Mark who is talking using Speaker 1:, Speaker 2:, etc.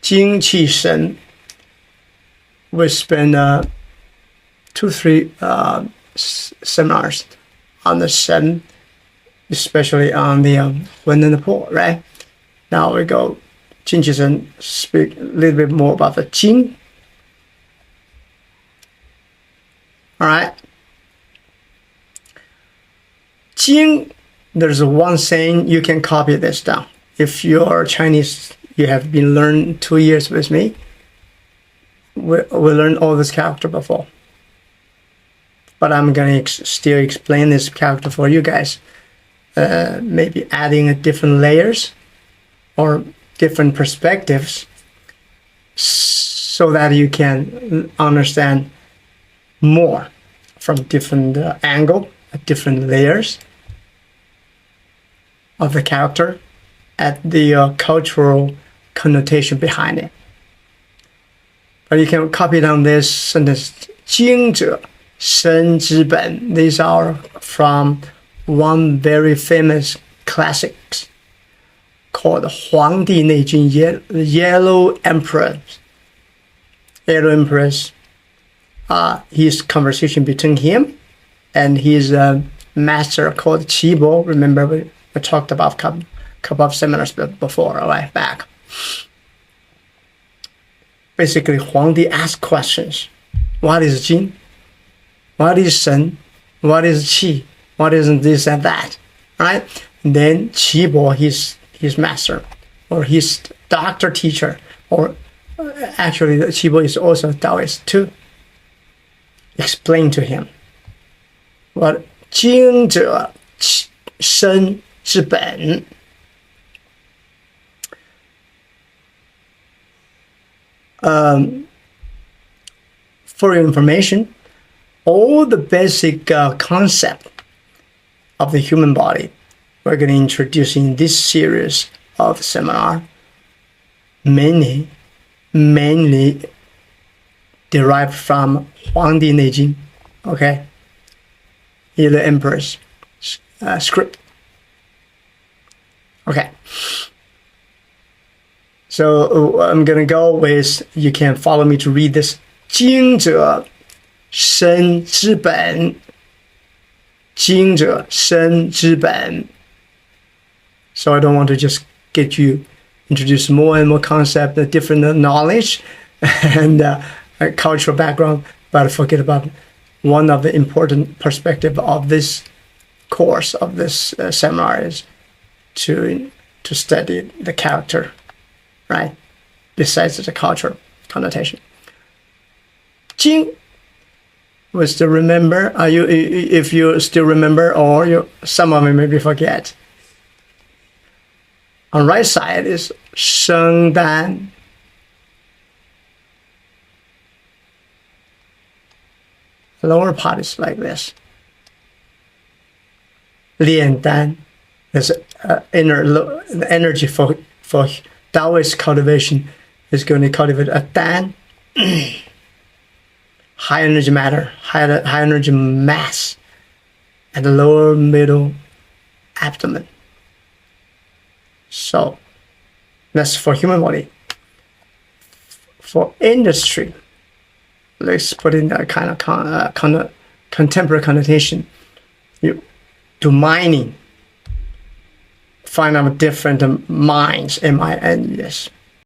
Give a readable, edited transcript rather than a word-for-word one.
Speaker 1: 精气神. We spent 2-3 seminars on the Shen, especially on the Wen and the Po, right? Now we go 精气神, speak a little bit more about the Jing. All right. Jing, there's one saying, you can copy this down. If you're Chinese, you have been learning 2 years with me. We learned all this character before. But I'm going to still explain this character for you guys. Maybe adding different layers or different perspectives so that you can understand more from different angle, different layers of the character at the cultural connotation behind it. But you can copy down this sentence, 精者生之本. These are from one very famous classics called 黄帝内经, Yellow Emperor. Yellow Empress. His conversation between him and his master called Qibo. Remember we talked about a couple of seminars before, a while back. Basically, Huangdi asked questions. What is Jing? What is Shen? What is Qi? What is this and that? Right? And then Qibo, his master, or his doctor teacher, or actually Qibo is also a Taoist too, explained to him what 精者生之本. For your information, all the basic concept of the human body we're going to introduce in this series of seminar mainly derived from Huangdi Neijing, okay? The Emperor's script. Okay. So I'm going to go with, you can follow me to read this. 精者生之本. 精者生之本. So I don't want to just get you introduce more and more concept, different knowledge and cultural background, but forget about one of the important perspective of this course, of this seminar, is to study the character, right? Besides the cultural connotation. Jing, we still remember? If you still remember, or some of you maybe forget. On right side is Sheng Dan. Lower part is like this. Lian Dan. There's the energy for Taoist cultivation is going to cultivate a Dan. High energy matter, high energy mass, and the lower middle abdomen. So that's for human body. For industry, let's put in a kind of contemporary connotation. You do mining, find out different mines, M-I-N-E-S.